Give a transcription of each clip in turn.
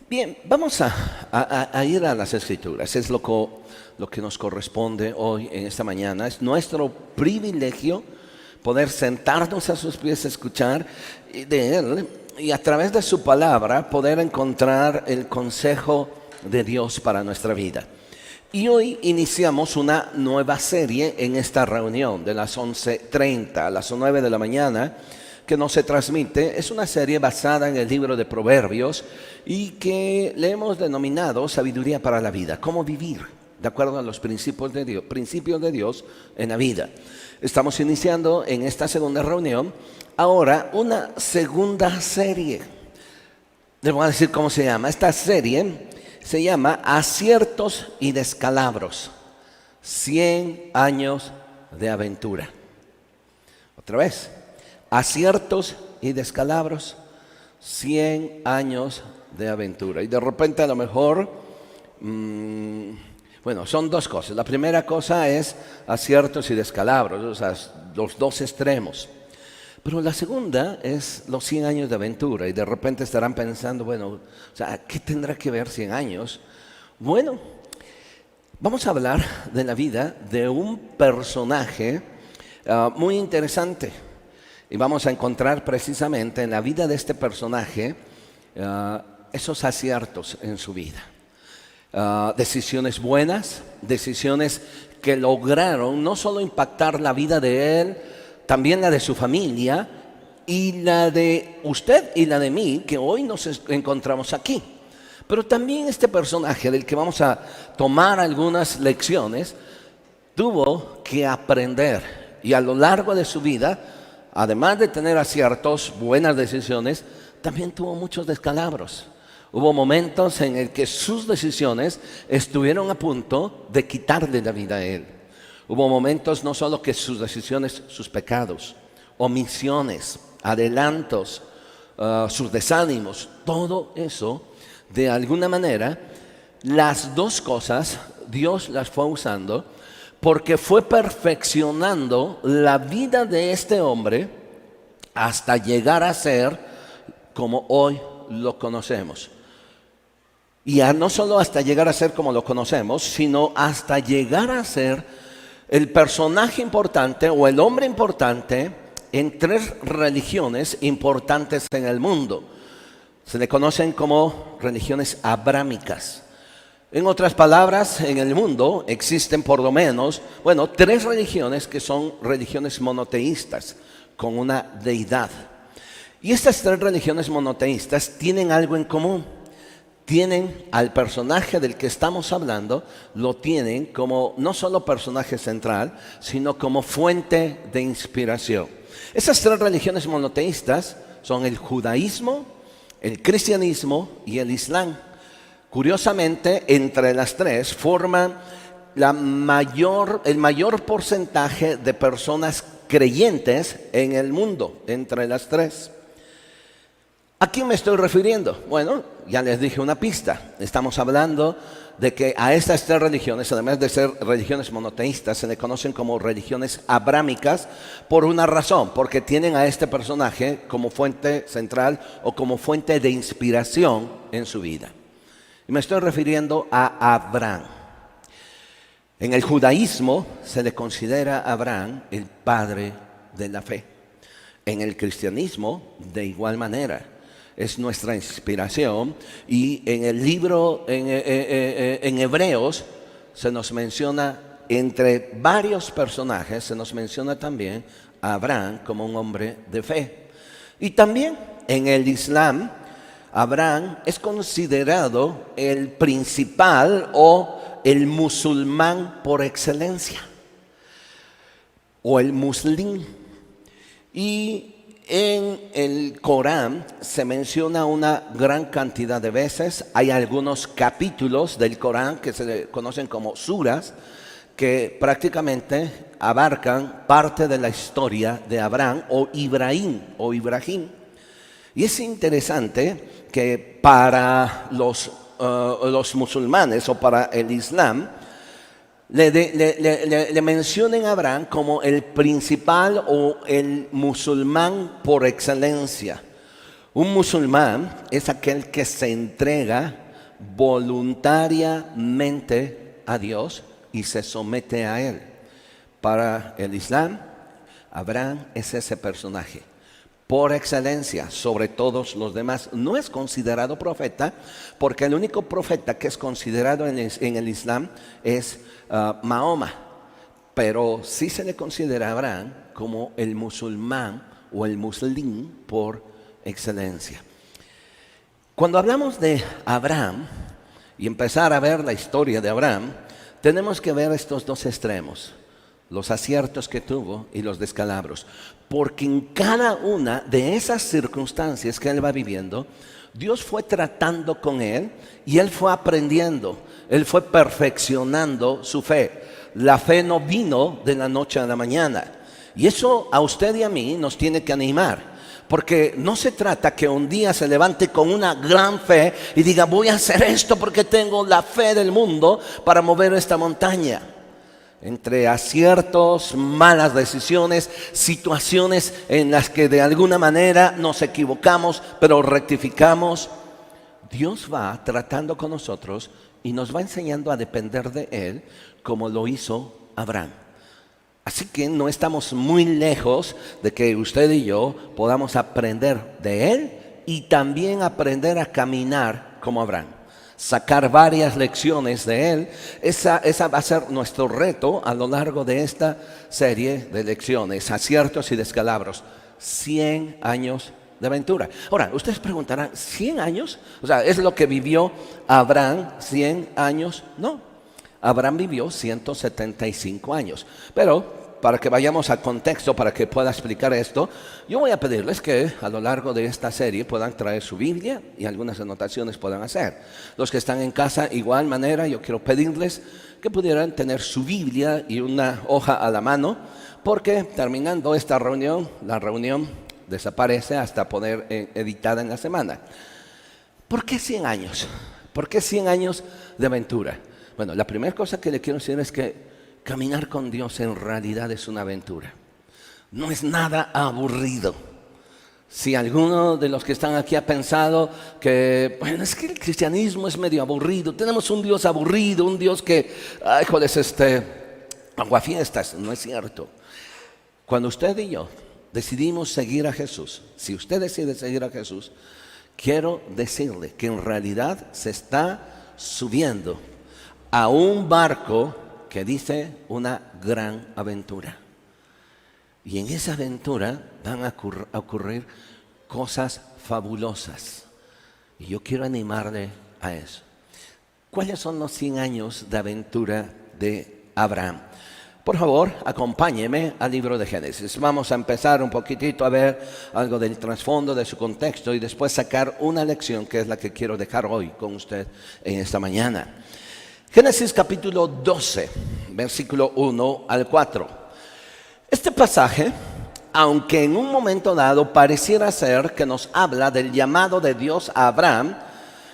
Bien, vamos a ir a las Escrituras. Es lo que nos corresponde hoy en esta mañana. Es nuestro privilegio poder sentarnos a sus pies, escuchar de Él y a través de su palabra poder encontrar el consejo de Dios para nuestra vida. Y hoy iniciamos una nueva serie en esta reunión de las 11:30 a las 9 de la mañana que nos se transmite. Es una serie basada en el libro de Proverbios y que le hemos denominado Sabiduría para la Vida, cómo vivir de acuerdo a los principios de Dios en la vida. Estamos iniciando en esta segunda reunión ahora una segunda serie. Les voy a decir cómo se llama. Esta serie se llama Aciertos y Descalabros, 100 años de aventura. Otra vez, aciertos y descalabros, 100 años de aventura. Y de repente a lo mejor, son dos cosas. La primera cosa es aciertos y descalabros, o sea, los dos extremos. Pero la segunda es los 100 años de aventura. Y de repente estarán pensando, ¿qué tendrá que ver 100 años? Bueno, vamos a hablar de la vida de un personaje muy interesante. Y vamos a encontrar precisamente en la vida de este personaje esos aciertos en su vida. Decisiones buenas, decisiones que lograron no solo impactar la vida de él, también la de su familia y la de usted y la de mí, que hoy nos encontramos aquí. Pero también este personaje del que vamos a tomar algunas lecciones, tuvo que aprender y a lo largo de su vida, además de tener aciertos, buenas decisiones, también tuvo muchos descalabros. Hubo momentos en el que sus decisiones estuvieron a punto de quitarle la vida a él. Hubo momentos no solo que sus decisiones, sus pecados, omisiones, adelantos, sus desánimos, todo eso, de alguna manera, las dos cosas Dios las fue usando porque fue perfeccionando la vida de este hombre hasta llegar a ser como hoy lo conocemos. Y no solo hasta llegar a ser como lo conocemos, sino hasta llegar a ser el personaje importante o el hombre importante en 3 religiones importantes en el mundo. Se le conocen como religiones abrámicas. En otras palabras, en el mundo existen por lo menos, 3 religiones que son religiones monoteístas, con una deidad. Y estas 3 religiones monoteístas tienen algo en común. Tienen al personaje del que estamos hablando, lo tienen como no solo personaje central, sino como fuente de inspiración. Esas 3 religiones monoteístas son el judaísmo, el cristianismo y el islam. Curiosamente, entre las 3 forman el mayor porcentaje de personas creyentes en el mundo, entre las 3. ¿A quién me estoy refiriendo? Bueno, ya les dije una pista. Estamos hablando de que a estas 3 religiones, además de ser religiones monoteístas, se le conocen como religiones abrámicas por una razón, porque tienen a este personaje como fuente central o como fuente de inspiración en su vida. Y me estoy refiriendo a Abraham. En el judaísmo se le considera a Abraham el padre de la fe. En el cristianismo, de igual manera, es nuestra inspiración. Y en el libro, en Hebreos, se nos menciona, entre varios personajes, se nos menciona también a Abraham como un hombre de fe. Y también en el Islam, Abraham es considerado el principal o el musulmán por excelencia, o el muslim. Y en el Corán se menciona una gran cantidad de veces. Hay algunos capítulos del Corán que se conocen como suras, que prácticamente abarcan parte de la historia de Abraham o Ibrahim. Y es interesante que para los musulmanes o para el Islam le mencionen a Abraham como el principal o el musulmán por excelencia. Un musulmán es aquel que se entrega voluntariamente a Dios y se somete a Él. Para el Islam, Abraham es ese personaje por excelencia sobre todos los demás. No es considerado profeta, porque el único profeta que es considerado en el Islam es Mahoma, pero sí se le considera a Abraham como el musulmán o el muslim por excelencia. Cuando hablamos de Abraham y empezar a ver la historia de Abraham, tenemos que ver estos dos extremos, los aciertos que tuvo y los descalabros, porque en cada una de esas circunstancias que él va viviendo, Dios fue tratando con él y él fue aprendiendo, él fue perfeccionando su fe. La fe no vino de la noche a la mañana, y eso a usted y a mí nos tiene que animar. Porque no se trata que un día se levante con una gran fe y diga, voy a hacer esto porque tengo la fe del mundo para mover esta montaña. Entre aciertos, malas decisiones, situaciones en las que de alguna manera nos equivocamos, pero rectificamos, Dios va tratando con nosotros y nos va enseñando a depender de Él como lo hizo Abraham. Así que no estamos muy lejos de que usted y yo podamos aprender de Él y también aprender a caminar como Abraham. Sacar varias lecciones de Él. Esa va a ser nuestro reto a lo largo de esta serie de lecciones, aciertos y descalabros. 100 años de aventura. Ahora, ustedes preguntarán, ¿100 años? O sea, ¿es lo que vivió Abraham 100 años? No. Abraham vivió 175 años. Pero para que vayamos a contexto, para que pueda explicar esto, yo voy a pedirles que a lo largo de esta serie puedan traer su Biblia y algunas anotaciones puedan hacer. Los que están en casa, igual manera, yo quiero pedirles que pudieran tener su Biblia y una hoja a la mano, porque terminando esta reunión, la reunión desaparece hasta poder editada en la semana. ¿Por qué 100 años? ¿Por qué 100 años de aventura? Bueno, la primera cosa que le quiero decir es que caminar con Dios en realidad es una aventura. No es nada aburrido. Si alguno de los que están aquí ha pensado que, bueno, es que el cristianismo es medio aburrido, tenemos un Dios aburrido, un Dios que, ay, joder, aguafiestas, no es cierto. Cuando usted y yo decidimos seguir a Jesús, si usted decide seguir a Jesús, quiero decirle que en realidad se está subiendo a un barco que dice una gran aventura. Y en esa aventura van a ocurrir cosas fabulosas. Y yo quiero animarle a eso. ¿Cuáles son los 100 años de aventura de Abraham? Por favor, acompáñeme al libro de Génesis. Vamos a empezar un poquitito a ver algo del trasfondo, de su contexto, y después sacar una lección que es la que quiero dejar hoy con usted en esta mañana. Génesis capítulo 12, versículo 1 al 4. Este pasaje, aunque en un momento dado pareciera ser que nos habla del llamado de Dios a Abraham,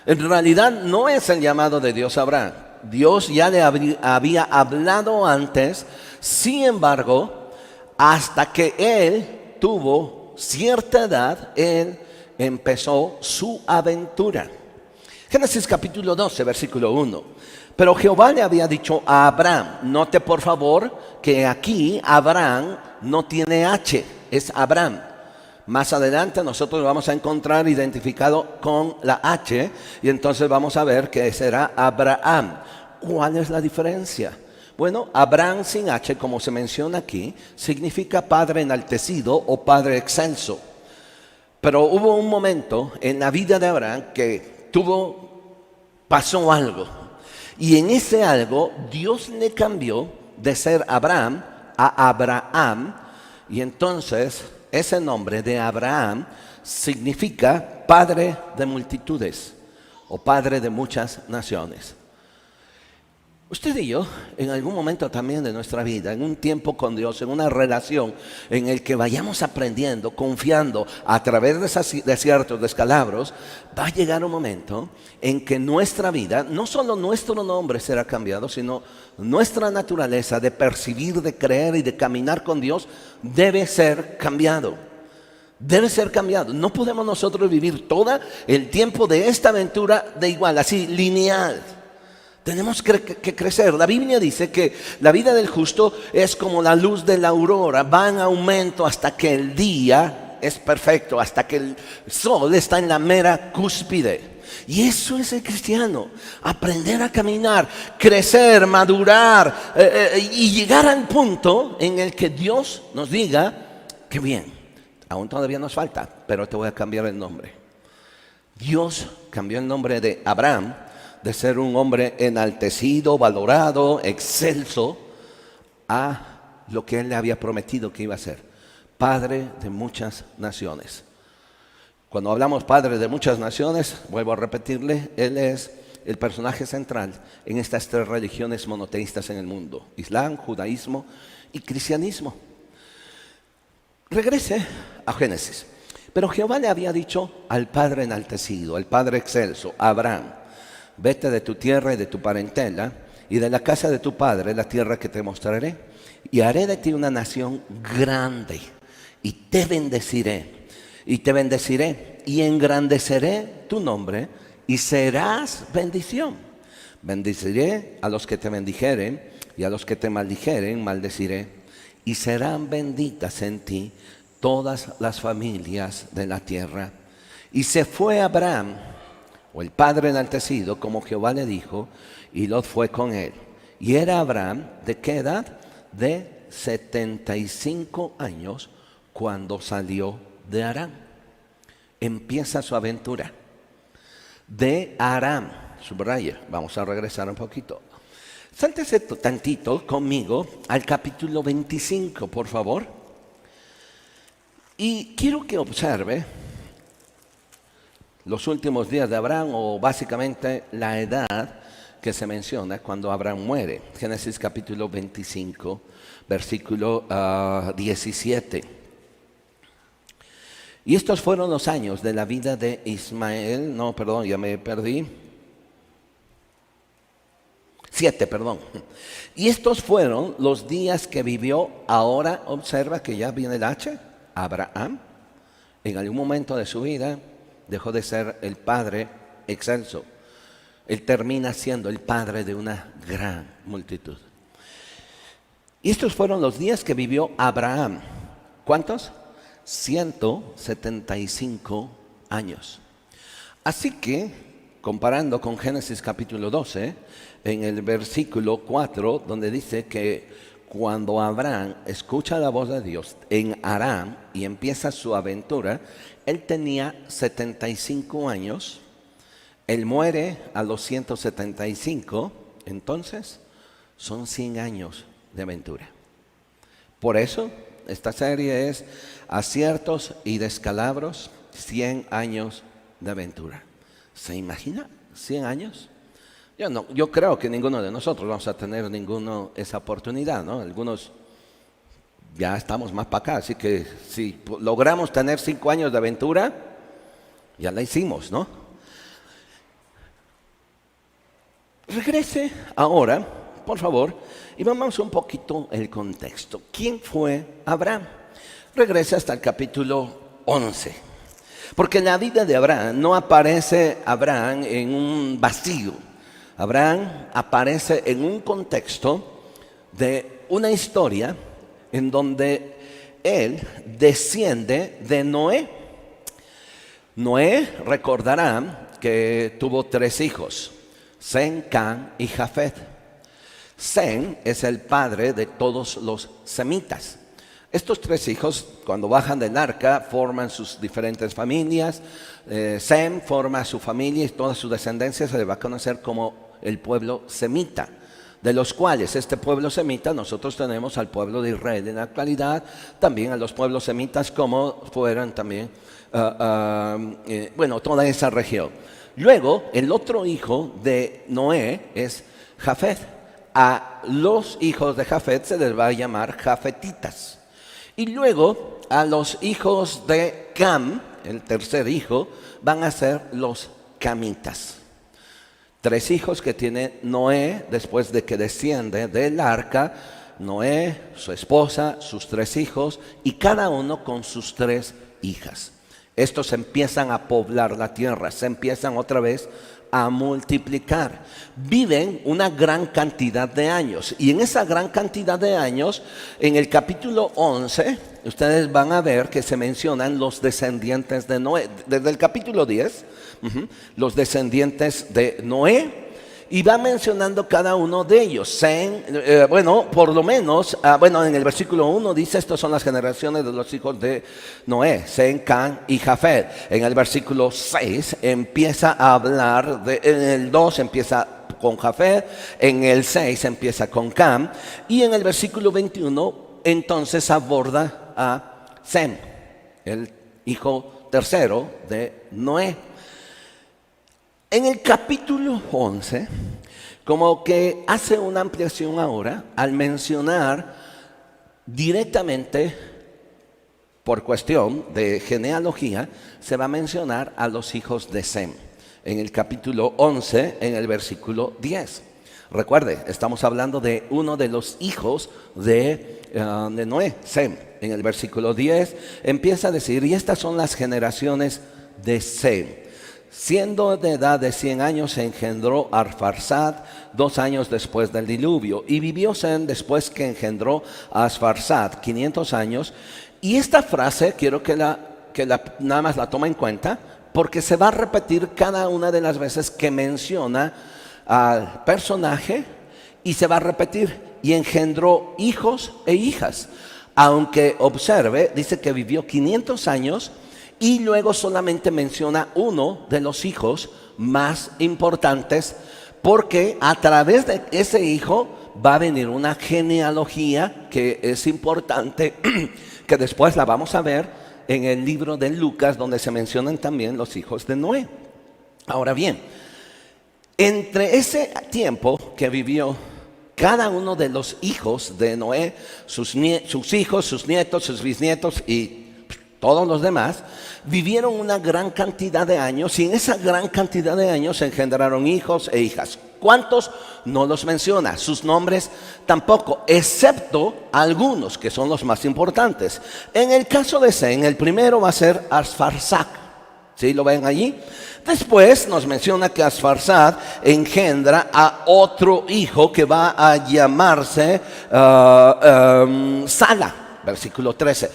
en realidad no es el llamado de Dios a Abraham. Dios ya le había hablado antes, sin embargo, hasta que él tuvo cierta edad, él empezó su aventura. Génesis capítulo 12, versículo 1. Pero Jehová le había dicho a Abraham, note por favor que aquí Abraham no tiene H, es Abraham. Más adelante nosotros lo vamos a encontrar identificado con la H y entonces vamos a ver que será Abraham. ¿Cuál es la diferencia? Bueno, Abraham sin H, como se menciona aquí, significa padre enaltecido o padre excelso. Pero hubo un momento en la vida de Abraham que pasó algo. Y en ese algo Dios le cambió de ser Abraham a Abraham. Y entonces ese nombre de Abraham significa padre de multitudes o padre de muchas naciones. Usted y yo, en algún momento también de nuestra vida, en un tiempo con Dios, en una relación en el que vayamos aprendiendo, confiando a través de ciertos descalabros, va a llegar un momento en que nuestra vida, no solo nuestro nombre será cambiado, sino nuestra naturaleza de percibir, de creer y de caminar con Dios debe ser cambiado. Debe ser cambiado. No podemos nosotros vivir todo el tiempo de esta aventura de igual, así, lineal. Tenemos que crecer. La Biblia dice que la vida del justo es como la luz de la aurora, va en aumento hasta que el día es perfecto, hasta que el sol está en la mera cúspide. Y eso es el cristiano, aprender a caminar, crecer, madurar y llegar al punto en el que Dios nos diga, qué bien, aún todavía nos falta, pero te voy a cambiar el nombre. Dios cambió el nombre de Abraham, de ser un hombre enaltecido, valorado, excelso, a lo que Él le había prometido que iba a ser, Padre de muchas naciones. Cuando hablamos Padre de muchas naciones, vuelvo a repetirle, Él es el personaje central en estas tres religiones monoteístas en el mundo: Islam, judaísmo y cristianismo. Regrese a Génesis. Pero Jehová le había dicho al Padre enaltecido, al Padre excelso, Abraham: vete de tu tierra y de tu parentela y de la casa de tu padre, la tierra que te mostraré, y haré de ti una nación grande, y te bendeciré y engrandeceré tu nombre, y serás bendición. Bendeciré a los que te bendijeren, y a los que te maldijeren maldeciré, y serán benditas en ti todas las familias de la tierra. Y se fue Abraham, o el Padre enaltecido, como Jehová le dijo, y Lot fue con él. Y era Abraham, ¿de qué edad? De 75 años cuando salió de Aram. Empieza su aventura. De Aram, subraya, vamos a regresar un poquito. Sáltese tantito conmigo al capítulo 25, por favor. Y quiero que observe los últimos días de Abraham, o básicamente la edad que se menciona cuando Abraham muere. Génesis capítulo 25, versículo 17. Y estos fueron los años de la vida de Ismael. No, perdón, ya me perdí. 7, perdón. Y estos fueron los días que vivió. Ahora observa que ya viene el H. Abraham, en algún momento de su vida, dejó de ser el padre excelso. Él termina siendo el padre de una gran multitud. Y estos fueron los días que vivió Abraham. ¿Cuántos? 175 años. Así que, comparando con Génesis capítulo 12, en el versículo 4, donde dice que cuando Abraham escucha la voz de Dios en Aram y empieza su aventura, él tenía 75 años, él muere a los 175, entonces son 100 años de aventura. Por eso, esta serie es Aciertos y Descalabros, 100 años de aventura. ¿Se imagina? 100 años. Yo creo que ninguno de nosotros vamos a tener esa oportunidad, ¿no? Algunos ya estamos más para acá, así que si logramos tener 5 años de aventura, ya la hicimos, ¿no? Regrese ahora, por favor, y vamos un poquito el contexto. ¿Quién fue Abraham? Regrese hasta el capítulo 11. Porque en la vida de Abraham no aparece Abraham en un vacío. Abraham aparece en un contexto de una historia en donde él desciende de Noé. Noé, recordarán que tuvo 3 hijos, Sem, Cam y Jafet. Sem es el padre de todos los semitas. Estos 3 hijos, cuando bajan del arca, forman sus diferentes familias. Sem forma su familia y toda su descendencia se le va a conocer como el pueblo semita, de los cuales este pueblo semita nosotros tenemos al pueblo de Israel en la actualidad, también a los pueblos semitas como fueran también, toda esa región. Luego, el otro hijo de Noé es Jafet. A los hijos de Jafet se les va a llamar jafetitas. Y luego, a los hijos de Cam, el tercer hijo, van a ser los camitas. 3 hijos que tiene Noé después de que desciende del arca. Noé, su esposa, sus 3 hijos y cada uno con sus 3 hijas. Estos empiezan a poblar la tierra, se empiezan otra vez a multiplicar. Viven una gran cantidad de años, y en esa gran cantidad de años, en el capítulo 11, ustedes van a ver que se mencionan los descendientes de Noé. Desde el capítulo 10, los descendientes de Noé, y va mencionando cada uno de ellos. Sem, por lo menos, en el versículo 1 dice: estos son las generaciones de los hijos de Noé, Sem, Cam y Jafet. En el versículo 6 empieza a hablar, en el 2 empieza con Jafet, en el 6 empieza con Cam, y en el versículo 21 entonces aborda a Sem, el hijo tercero de Noé. En el capítulo 11, como que hace una ampliación ahora al mencionar directamente, por cuestión de genealogía, se va a mencionar a los hijos de Sem. En el capítulo 11, en el versículo 10. Recuerde, estamos hablando de uno de los hijos de Noé, Sem. En el versículo 10 empieza a decir: y estas son las generaciones de Sem. Siendo de edad de 100 años, se engendró Arfaxad 2 años después del diluvio. Y vivió Sem después que engendró a Arfaxad 500 años. Y esta frase quiero que nada más la tome en cuenta, porque se va a repetir cada una de las veces que menciona al personaje, y se va a repetir: y engendró hijos e hijas. Aunque observe, dice que vivió 500 años, y luego solamente menciona uno de los hijos más importantes, porque a través de ese hijo va a venir una genealogía que es importante, que después la vamos a ver en el libro de Lucas, donde se mencionan también los hijos de Noé. Ahora bien, entre ese tiempo que vivió cada uno de los hijos de Noé, sus hijos, sus nietos, sus bisnietos y todos los demás, vivieron una gran cantidad de años, y en esa gran cantidad de años se engendraron hijos e hijas. ¿Cuántos? No los menciona, sus nombres tampoco, excepto algunos que son los más importantes. En el caso de Sem, el primero va a ser Arfaxad. ¿Sí lo ven allí? Después nos menciona que Arfaxad engendra a otro hijo que va a llamarse Sala, versículo 13.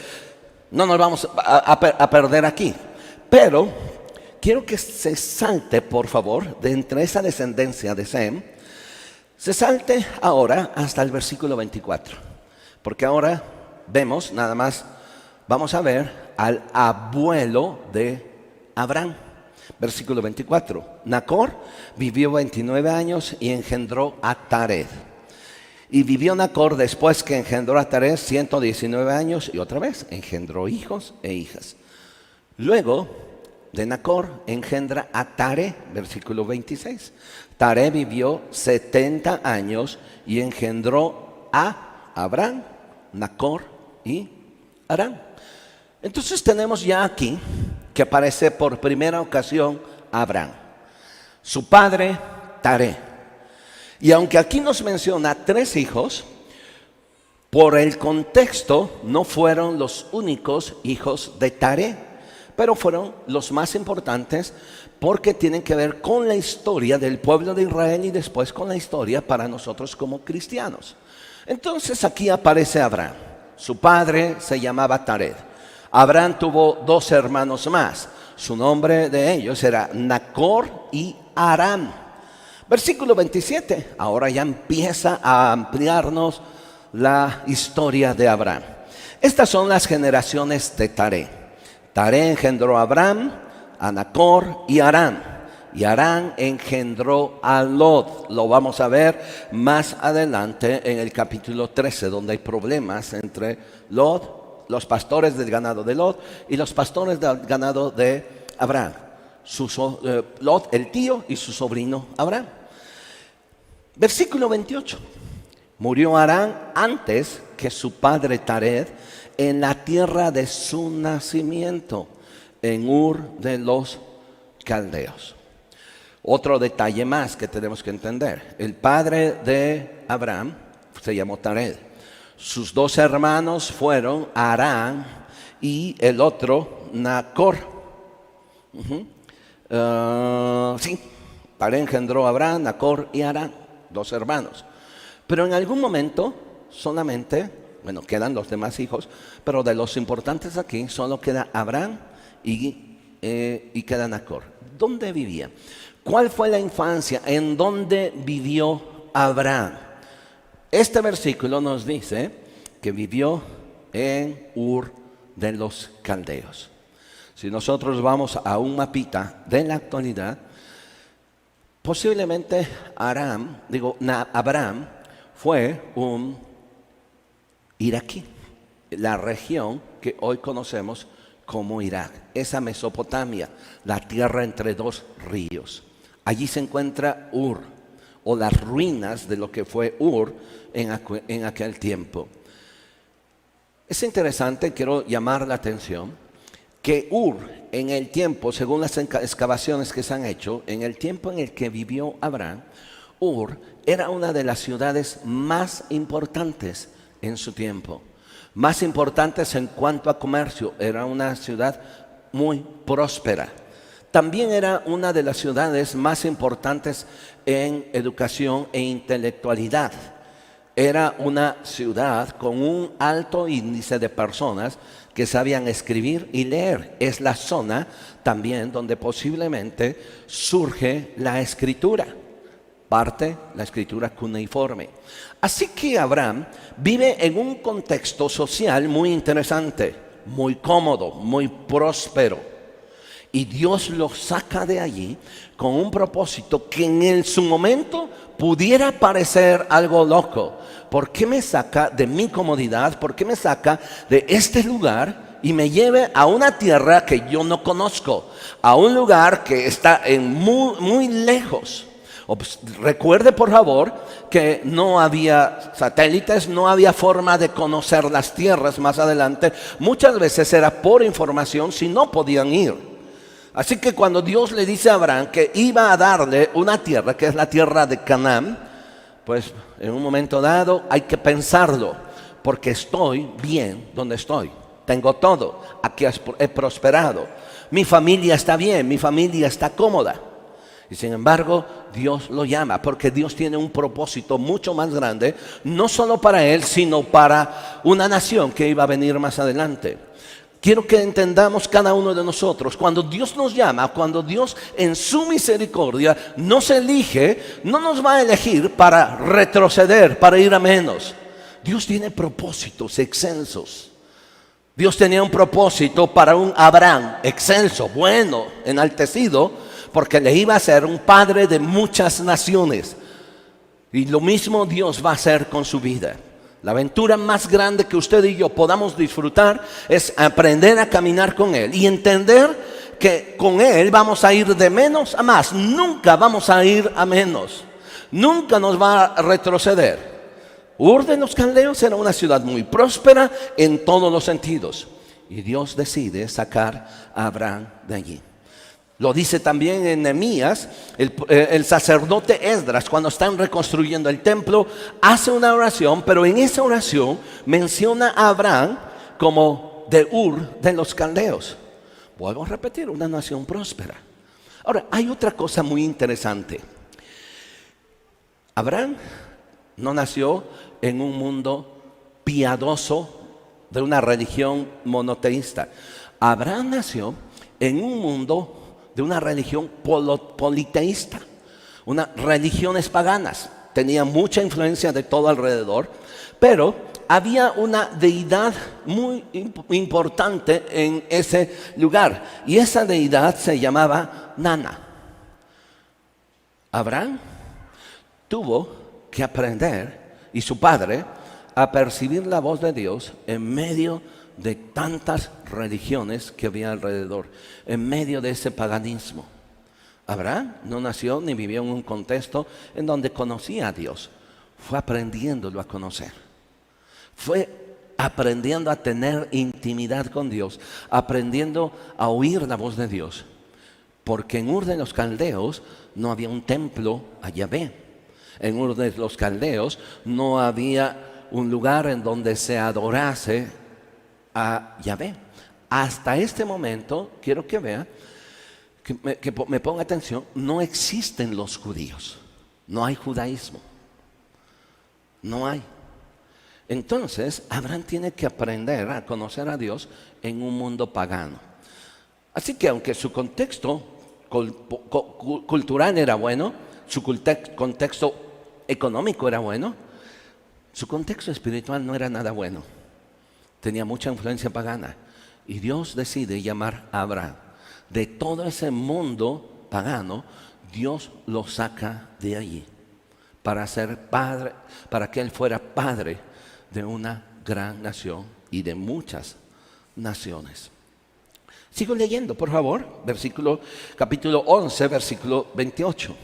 No nos vamos a perder aquí, pero quiero que se salte, por favor, de entre esa descendencia de Sem, se salte ahora hasta el versículo 24, porque ahora vemos, nada más, vamos a ver al abuelo de Abraham. Versículo 24, Nacor vivió 29 años y engendró a Tared. Y vivió Nacor después que engendró a Tared 119 años, y otra vez engendró hijos e hijas. Luego de Nacor engendra a Tare, versículo 26. Tare vivió 70 años y engendró a Abraham, Nacor y Harán. Entonces tenemos ya aquí que aparece por primera ocasión Abraham, su padre Tare. Y aunque aquí nos menciona 3 hijos, por el contexto no fueron los únicos hijos de Tare, pero fueron los más importantes, porque tienen que ver con la historia del pueblo de Israel y después con la historia para nosotros como cristianos. Entonces aquí aparece Abraham. Su padre se llamaba Tared. Abraham tuvo 2 hermanos más. Su nombre de ellos era Nacor y Harán. Versículo 27, ahora ya empieza a ampliarnos la historia de Abraham. Estas son las generaciones de Tare. Tare engendró a Abraham, a Nacor y Harán. Y Harán engendró a Lot. Lo vamos a ver más adelante en el capítulo 13, donde hay problemas entre Lot, los pastores del ganado de Lot, y los pastores del ganado de Abraham. Lot, el tío, y su sobrino Abraham. Versículo 28. Murió Harán antes que su padre Tared en la tierra de su nacimiento, en Ur de los Caldeos. Otro detalle más que tenemos que entender: el padre de Abraham se llamó Tared. Sus 2 hermanos fueron Harán y el otro Nacor. Sí, Taré engendró a Abraham, Nacor y Harán, 2 hermanos. Pero en algún momento solamente, bueno, quedan los demás hijos, pero de los importantes aquí solo queda Abraham y queda Nacor. ¿Dónde vivía? ¿Cuál fue la infancia? ¿En dónde vivió Abraham? Este versículo nos dice que vivió en Ur de los Caldeos. Si nosotros vamos a un mapita de la actualidad, posiblemente Abraham fue un iraquí, la región que hoy conocemos como Irak, esa Mesopotamia, la tierra entre 2 ríos. Allí se encuentra Ur, o las ruinas de lo que fue Ur en aquel tiempo. Es interesante, quiero llamar la atención, que Ur en el tiempo, según las excavaciones que se han hecho, en el tiempo en el que vivió Abraham, Ur era una de las ciudades más importantes en su tiempo. Más importantes en cuanto a comercio, era una ciudad muy próspera. También era una de las ciudades más importantes en educación e intelectualidad. Era una ciudad con un alto índice de personas que sabían escribir y leer. Es la zona también donde posiblemente surge la escritura. La escritura cuneiforme. Así que Abraham vive en un contexto social muy interesante, muy cómodo, muy próspero. Y Dios lo saca de allí con un propósito que en su momento pudiera parecer algo loco. ¿Por qué me saca de mi comodidad? ¿Por qué me saca de este lugar y me lleve a una tierra que yo no conozco? A un lugar que está muy lejos. Recuerde por favor que no había satélites, no había forma de conocer las tierras más adelante. Muchas veces era por información si no podían ir. Así que cuando Dios le dice a Abraham que iba a darle una tierra, que es la tierra de Canaán, pues en un momento dado hay que pensarlo, porque estoy bien donde estoy. Tengo todo, aquí he prosperado. Mi familia está bien, mi familia está cómoda. Y sin embargo, Dios lo llama, porque Dios tiene un propósito mucho más grande, no solo para él, sino para una nación que iba a venir más adelante. Quiero que entendamos cada uno de nosotros, cuando Dios nos llama, cuando Dios en su misericordia nos elige, no nos va a elegir para retroceder, para ir a menos. Dios tiene propósitos excelsos. Dios tenía un propósito para un Abraham excelso, bueno, enaltecido, porque le iba a ser un padre de muchas naciones. Y lo mismo Dios va a hacer con su vida. La aventura más grande que usted y yo podamos disfrutar es aprender a caminar con Él y entender que con Él vamos a ir de menos a más. Nunca vamos a ir a menos. Nunca nos va a retroceder. Ur de los Caldeos era una ciudad muy próspera en todos los sentidos. Y Dios decide sacar a Abraham de allí. Lo dice también en Nehemías, el sacerdote Esdras, cuando están reconstruyendo el templo, hace una oración, pero en esa oración menciona a Abraham como de Ur de los Caldeos. Vuelvo a repetir, una nación próspera. Ahora, hay otra cosa muy interesante. Abraham no nació en un mundo piadoso de una religión monoteísta. Abraham nació en un mundo de una religión politeísta, unas religiones paganas. Tenía mucha influencia de todo alrededor, pero había una deidad muy importante en ese lugar, y esa deidad se llamaba Nana. Abraham tuvo que aprender, y su padre, a percibir la voz de Dios en medio de tantas religiones que había alrededor, en medio de ese paganismo. Abraham no nació ni vivió en un contexto en donde conocía a Dios. Fue aprendiéndolo a conocer. Fue aprendiendo a tener intimidad con Dios, aprendiendo a oír la voz de Dios. Porque en Ur de los Caldeos no había un templo a Yahvé. En Ur de los Caldeos no había un lugar en donde se adorase a Yahvé. Hasta este momento, quiero que vea, que me ponga atención, no existen los judíos, no hay judaísmo, no hay. Entonces, Abraham tiene que aprender a conocer a Dios en un mundo pagano. Así que aunque su contexto cultural era bueno, su contexto económico era bueno, su contexto espiritual no era nada bueno. Tenía mucha influencia pagana. Y Dios decide llamar a Abraham. De todo ese mundo pagano, Dios lo saca de allí para ser padre, para que él fuera padre de una gran nación y de muchas naciones. Sigo leyendo, por favor, capítulo 11, versículo 28.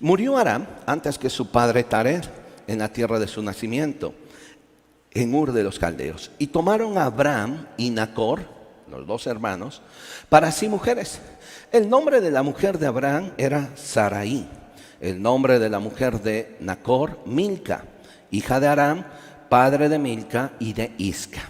Murió Aram antes que su padre Taré en la tierra de su nacimiento, en Ur de los Caldeos. Y tomaron a Abraham y Nacor, los dos hermanos, para sí mujeres. El nombre de la mujer de Abraham era Sarai. El nombre de la mujer de Nacor, Milca, hija de Aram, padre de Milca y de Isca.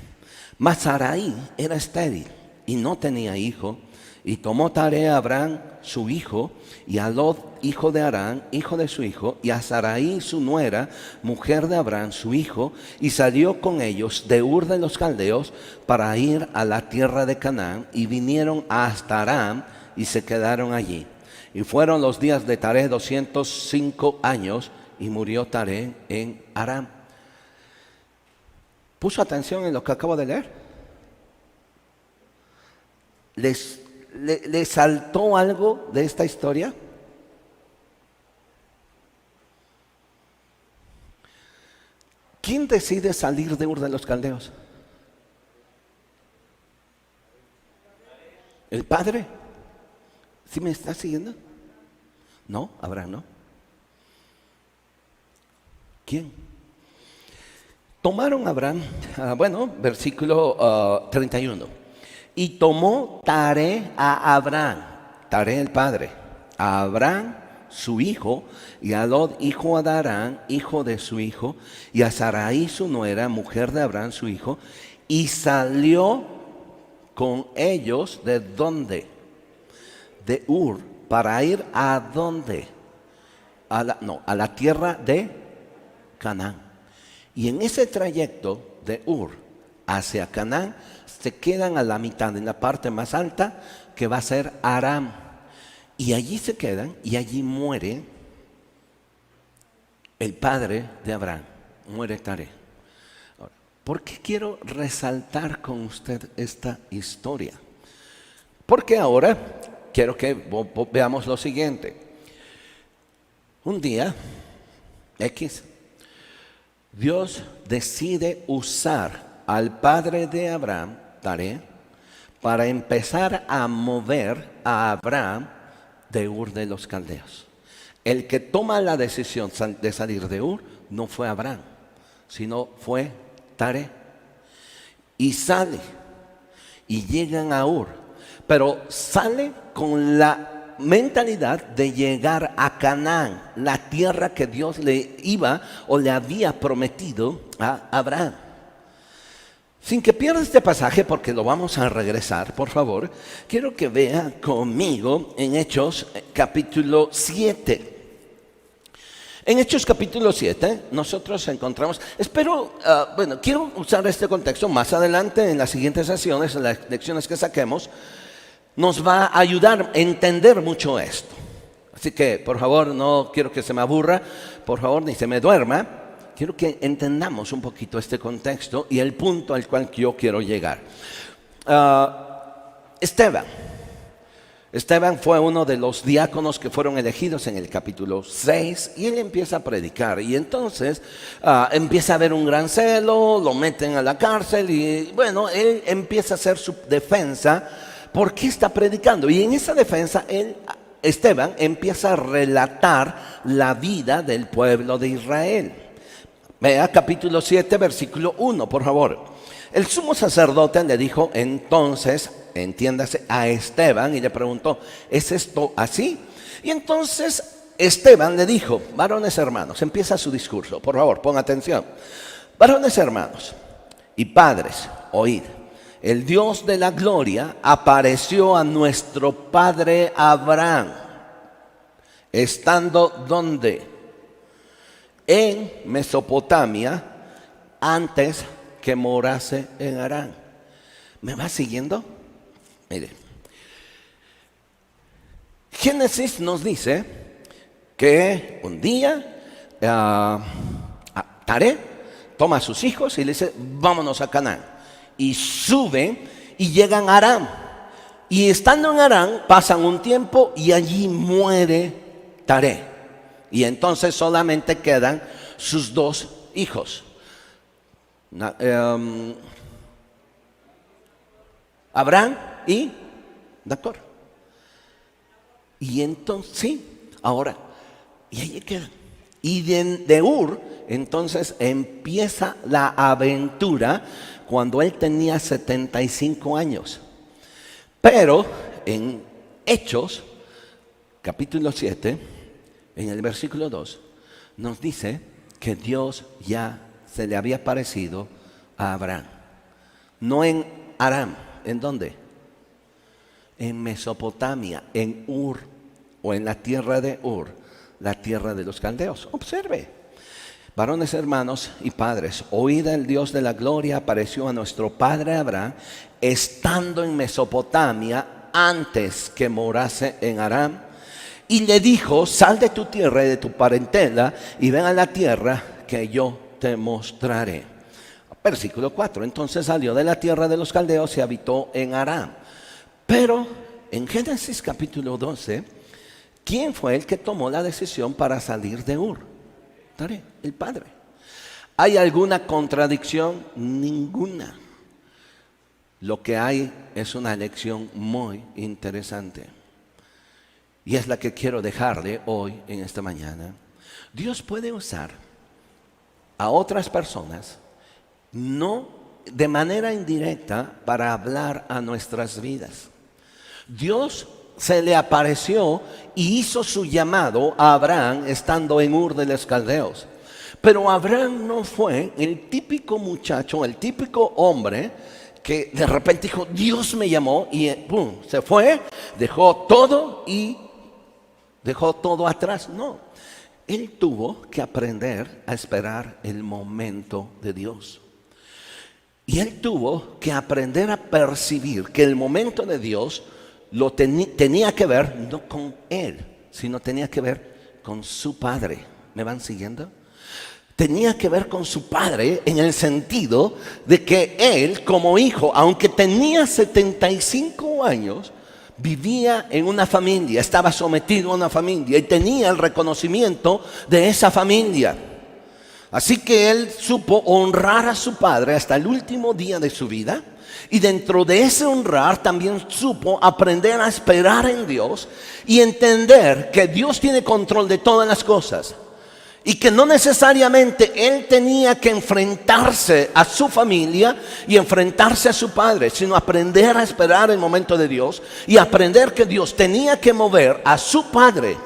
Mas Sarai era estéril y no tenía hijo. Y tomó Taré a Abraham su hijo, y a Lot, hijo de Aram, hijo de su hijo, y a Sarai su nuera, mujer de Abraham su hijo, y salió con ellos de Ur de los Caldeos para ir a la tierra de Canaán, y vinieron hasta Aram y se quedaron allí. Y fueron los días de Taré 205 años, y murió Taré en Aram. ¿Puso atención en lo que acabo de leer? ¿Le saltó algo de esta historia? ¿Quién decide salir de Ur de los Caldeos? ¿El padre? ¿Sí me está siguiendo? No, Abraham no. ¿Quién? Tomaron a Abraham, versículo 31. Y tomó Taré a Abraham, Taré el padre, a Abraham su hijo, y a Lot hijo de Aram, hijo de su hijo, y a Sarai su nuera, mujer de Abraham su hijo, y salió con ellos ¿de dónde? De Ur, para ir a dónde? A la tierra de Canaán. Y en ese trayecto de Ur hacia Canaán, se quedan a la mitad, en la parte más alta, que va a ser Aram. Y allí se quedan, y allí muere el padre de Abraham, muere Taré. Ahora, ¿por qué quiero resaltar con usted esta historia? Porque ahora quiero que veamos lo siguiente. Un día, Dios decide usar al padre de Abraham, Taré, para empezar a mover a Abraham de Ur de los Caldeos. El que toma la decisión de salir de Ur no fue Abraham, sino fue Taré. Y sale, y llegan a Ur, pero sale con la mentalidad de llegar a Canaán, la tierra que Dios le iba o le había prometido a Abraham. Sin que pierda este pasaje, porque lo vamos a regresar, por favor, quiero que vea conmigo en Hechos capítulo 7. En Hechos capítulo 7 nosotros encontramos, quiero usar este contexto más adelante en las siguientes sesiones, en las lecciones que saquemos, nos va a ayudar a entender mucho esto. Así que, por favor, no quiero que se me aburra, por favor, ni se me duerma. Quiero que entendamos un poquito este contexto y el punto al cual yo quiero llegar. Esteban fue uno de los diáconos que fueron elegidos en el capítulo 6 y él empieza a predicar. Y entonces empieza a haber un gran celo, lo meten a la cárcel y él empieza a hacer su defensa. ¿Por qué está predicando? Y en esa defensa Esteban empieza a relatar la vida del pueblo de Israel. Vea capítulo 7, versículo 1, por favor. El sumo sacerdote le dijo entonces, entiéndase, a Esteban y le preguntó, ¿es esto así? Y entonces Esteban le dijo, varones hermanos, empieza su discurso, por favor, pon atención. Varones hermanos y padres, oíd. el Dios de la gloria apareció a nuestro padre Abraham, estando ¿dónde? En Mesopotamia, antes que morase en Harán. ¿Me va siguiendo? Mire, Génesis nos dice que un día Taré toma a sus hijos y le dice, vámonos a Canaán. Y suben y llegan a Harán. Y estando en Harán pasan un tiempo y allí muere Taré. Y entonces solamente quedan sus dos hijos. Abraham y Nacor. Y entonces, sí, ahora, y allí quedan. Y de Ur, entonces empieza la aventura cuando él tenía 75 años. Pero en Hechos, capítulo 7, en el versículo 2, nos dice que Dios ya se le había parecido a Abraham. No en Aram, ¿en dónde? En Mesopotamia, en Ur, o en la tierra de Ur, la tierra de los caldeos. Observe, varones, hermanos y padres, oíd el Dios de la gloria apareció a nuestro padre Abraham, estando en Mesopotamia, antes que morase en Aram, y le dijo, sal de tu tierra y de tu parentela, y ven a la tierra que yo te mostraré. Versículo 4, entonces salió de la tierra de los caldeos y habitó en Aram. Pero en Génesis capítulo 12, ¿quién fue el que tomó la decisión para salir de Ur? Taré, el padre. ¿Hay alguna contradicción? Ninguna. Lo que hay es una lección muy interesante. Y es la que quiero dejarle hoy en esta mañana. Dios puede usar a otras personas, no de manera indirecta, para hablar a nuestras vidas. Dios se le apareció y hizo su llamado a Abraham estando en Ur de los Caldeos. Pero Abraham no fue el típico muchacho, el típico hombre que de repente dijo, Dios me llamó y ¡pum!, se fue, dejó todo atrás. No, él tuvo que aprender a esperar el momento de Dios. Y él tuvo que aprender a percibir que el momento de Dios tenía que ver no con él, sino tenía que ver con su padre. ¿Me van siguiendo? Tenía que ver con su padre en el sentido de que él, como hijo, aunque tenía 75 años, vivía en una familia, estaba sometido a una familia y tenía el reconocimiento de esa familia. Así que él supo honrar a su padre hasta el último día de su vida. Y dentro de ese honrar también supo aprender a esperar en Dios y entender que Dios tiene control de todas las cosas. Y que no necesariamente él tenía que enfrentarse a su familia y enfrentarse a su padre, sino aprender a esperar el momento de Dios y aprender que Dios tenía que mover a su padre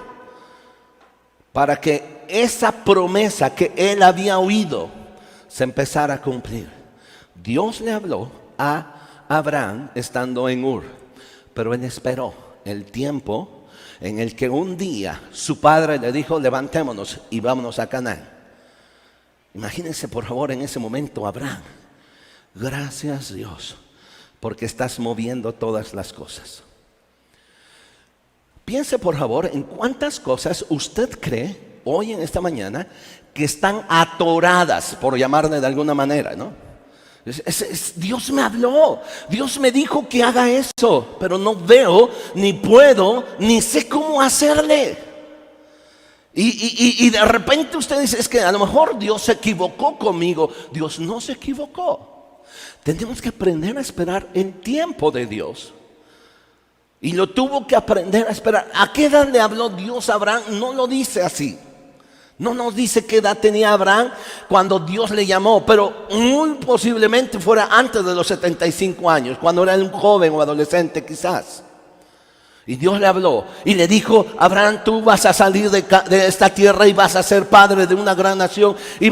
para que esa promesa que él había oído se empezara a cumplir. Dios le habló a Abraham estando en Ur, pero él esperó el tiempo en el que un día su padre le dijo, levantémonos y vámonos a Canaán. Imagínense por favor en ese momento, Abraham, gracias Dios, porque estás moviendo todas las cosas. Piense por favor en cuántas cosas usted cree hoy en esta mañana que están atoradas, por llamarle de alguna manera, ¿no? Dios me habló, Dios me dijo que haga eso, pero no veo, ni puedo, ni sé cómo hacerle. Y de repente usted dice, es que a lo mejor Dios se equivocó conmigo. Dios no se equivocó. Tenemos que aprender a esperar el tiempo de Dios. Y lo tuvo que aprender a esperar. ¿A qué edad le habló Dios a Abraham? No lo dice así. No nos dice qué edad tenía Abraham cuando Dios le llamó, pero muy posiblemente fuera antes de los 75 años, cuando era un joven o adolescente quizás. Y Dios le habló y le dijo, Abraham, tú vas a salir de esta tierra y vas a ser padre de una gran nación y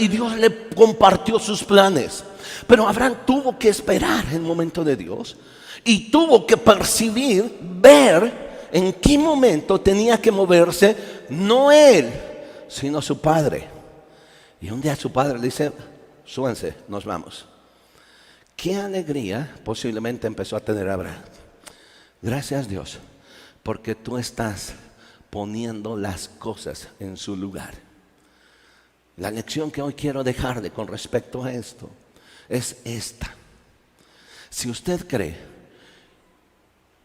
Dios le compartió sus planes. Pero Abraham tuvo que esperar el momento de Dios y tuvo que percibir, ver en qué momento tenía que moverse, no él, sino su padre. Y un día su padre le dice, súbanse, nos vamos. Qué alegría posiblemente empezó a tener Abraham. Gracias Dios, porque tú estás poniendo las cosas en su lugar. La lección que hoy quiero dejarle con respecto a esto es esta. Si usted cree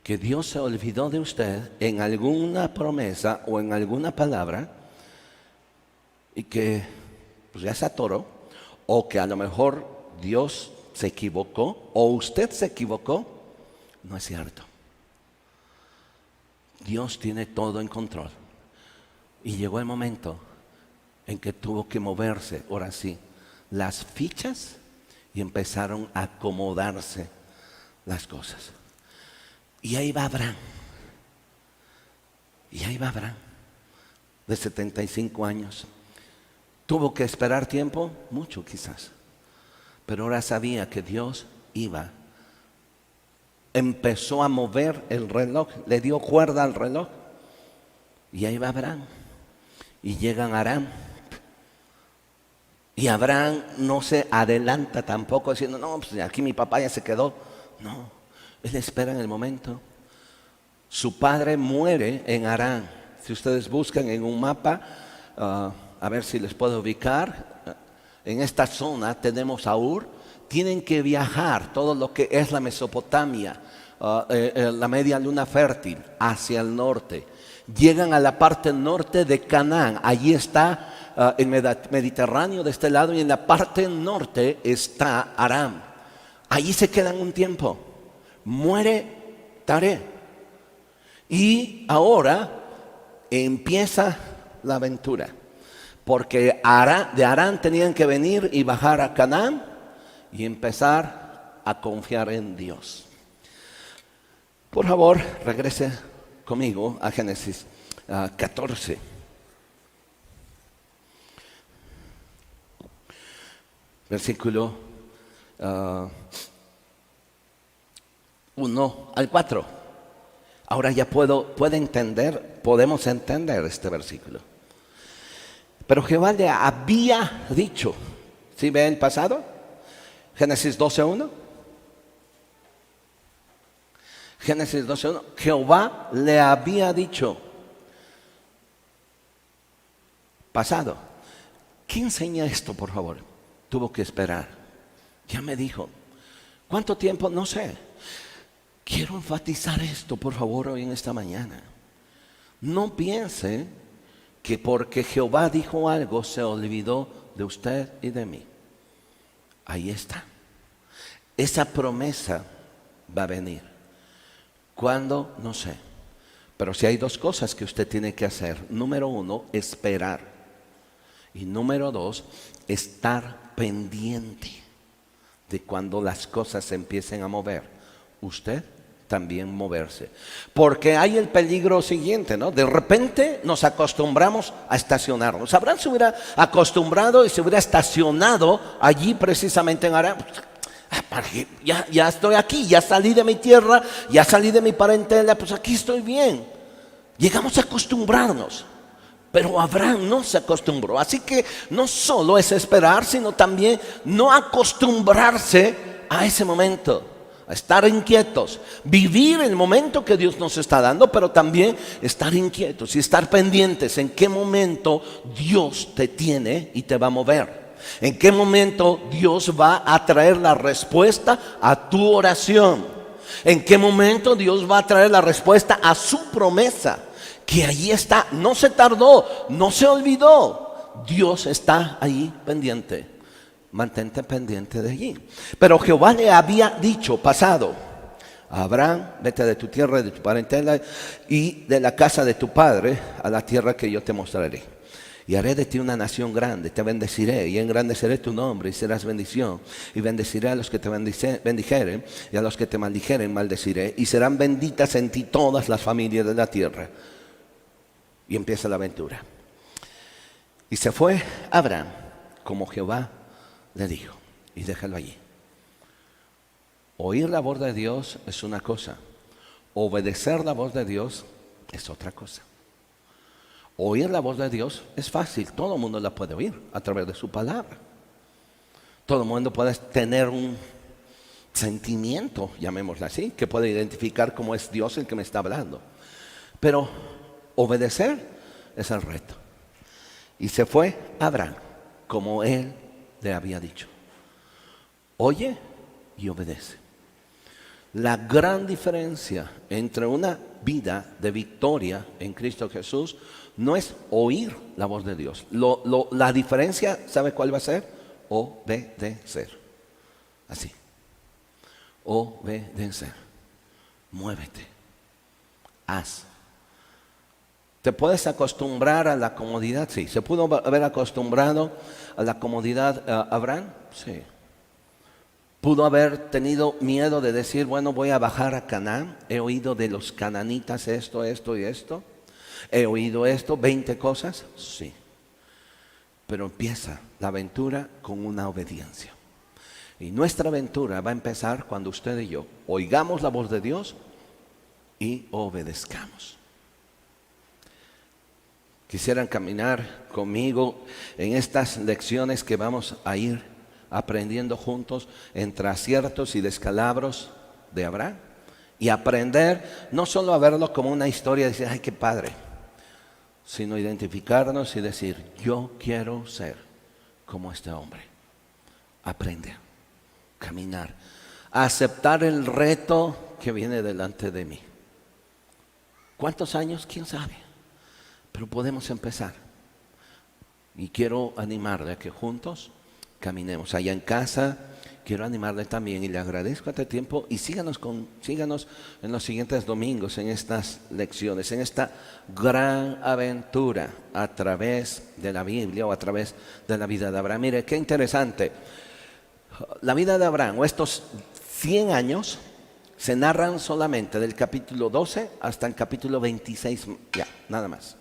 que Dios se olvidó de usted en alguna promesa o en alguna palabra y que pues ya se atoró, o que a lo mejor Dios se equivocó o usted se equivocó, no es cierto. Dios tiene todo en control. Y llegó el momento en que tuvo que moverse, ahora sí, las fichas y empezaron a acomodarse las cosas. Y ahí va Abraham. Y ahí va Abraham, de 75 años. ¿Tuvo que esperar tiempo? Mucho quizás. Pero ahora sabía que Dios iba. Empezó a mover el reloj, le dio cuerda al reloj. Y ahí va Abraham. Y llegan a Aram. Y Abraham no se adelanta tampoco diciendo, no, pues aquí mi papá ya se quedó. No, él espera en el momento. Su padre muere en Aram. Si ustedes buscan en un mapa, a ver si les puedo ubicar. En esta zona tenemos a Ur. Tienen que viajar todo lo que es la Mesopotamia, la media luna fértil, hacia el norte. Llegan a la parte norte de Canaán. Allí está el Mediterráneo de este lado y en la parte norte está Aram. Allí se quedan un tiempo. Muere Taré. Y ahora empieza la aventura. Porque de Aram tenían que venir y bajar a Canaán y empezar a confiar en Dios. Por favor, regrese conmigo a Génesis 14. Versículo 1 al 4. Ahora ya podemos entender este versículo. Pero Jehová le había dicho, ¿sí ve el pasado? Génesis 12:1. Génesis 12:1. Jehová le había dicho. Pasado. ¿Quién enseña esto, por favor? Tuvo que esperar. Ya me dijo. ¿Cuánto tiempo? No sé. Quiero enfatizar esto, por favor, hoy en esta mañana. No piense que porque Jehová dijo algo se olvidó de usted y de mí. Ahí está. Esa promesa va a venir. ¿Cuándo? No sé. Pero si hay dos cosas que usted tiene que hacer. Número 1, esperar. Y número 2, estar pendiente de cuando las cosas se empiecen a mover. Usted también moverse. Porque hay el peligro siguiente, ¿no? De repente nos acostumbramos a estacionarnos. Abraham se hubiera acostumbrado y se hubiera estacionado allí precisamente en Aram. Ya estoy aquí, ya salí de mi tierra, ya salí de mi parentela, pues aquí estoy bien. Llegamos a acostumbrarnos. Pero Abraham no se acostumbró. Así que no solo es esperar, sino también no acostumbrarse a ese momento. A estar inquietos, vivir el momento que Dios nos está dando, pero también estar inquietos y estar pendientes en qué momento Dios te tiene y te va a mover. En qué momento Dios va a traer la respuesta a tu oración. En qué momento Dios va a traer la respuesta a su promesa. Que ahí está, no se tardó, no se olvidó. Dios está ahí pendiente. Mantente pendiente de allí. Pero Jehová le había dicho, pasado, a Abraham, vete de tu tierra, de tu parentela y de la casa de tu padre a la tierra que yo te mostraré. Y haré de ti una nación grande, te bendeciré y engrandeceré tu nombre y serás bendición. Y bendeciré a los que te bendijeren y a los que te maldijeren maldeciré. Y serán benditas en ti todas las familias de la tierra. Y empieza la aventura. Y se fue Abraham como Jehová le dijo, y déjalo allí. Oír la voz de Dios es una cosa. Obedecer la voz de Dios es otra cosa. Oír la voz de Dios es fácil. Todo el mundo la puede oír a través de su palabra. Todo el mundo puede tener un sentimiento, llamémoslo así, que puede identificar cómo es Dios el que me está hablando. Pero obedecer es el reto. Y se fue Abraham, como él le había dicho. Oye y obedece. La gran diferencia entre una vida de victoria en Cristo Jesús no es oír la voz de Dios. La diferencia, ¿sabe cuál va a ser? Obedecer. Así. Obedecer. Muévete. Haz. ¿Te puedes acostumbrar a la comodidad? Sí. ¿Se pudo haber acostumbrado a la comodidad Abraham? Sí. ¿Pudo haber tenido miedo de decir, bueno, voy a bajar a Canaán? He oído de los cananitas esto, esto y esto. He oído esto, 20 cosas. Sí. Pero empieza la aventura con una obediencia. Y nuestra aventura va a empezar cuando usted y yo oigamos la voz de Dios y obedezcamos. Quisieran caminar conmigo en estas lecciones que vamos a ir aprendiendo juntos entre aciertos y descalabros de Abraham. Y aprender no solo a verlo como una historia y decir, ay, qué padre, sino identificarnos y decir, yo quiero ser como este hombre. Aprender, caminar, aceptar el reto que viene delante de mí. ¿Cuántos años? ¿Quién sabe? Pero podemos empezar. Y quiero animarle a que juntos caminemos. Allá en casa, quiero animarle también y le agradezco este tiempo y síganos en los siguientes domingos en estas lecciones, en esta gran aventura a través de la Biblia o a través de la vida de Abraham. Mire, qué interesante. La vida de Abraham, o estos 100 años, se narran solamente del capítulo 12 hasta el capítulo 26, ya, nada más.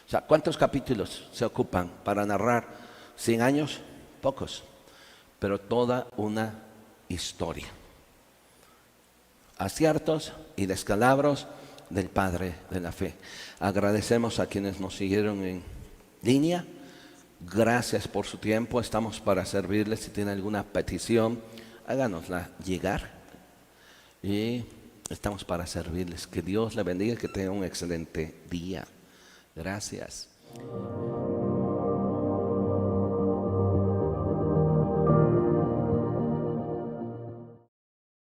O sea, ¿cuántos capítulos se ocupan para narrar 100 años? Pocos, pero toda una historia. Aciertos y descalabros del Padre de la Fe. Agradecemos a quienes nos siguieron en línea. Gracias por su tiempo. Estamos para servirles. Si tienen alguna petición, háganosla llegar. Y estamos para servirles. Que Dios le bendiga y que tenga un excelente día. Gracias.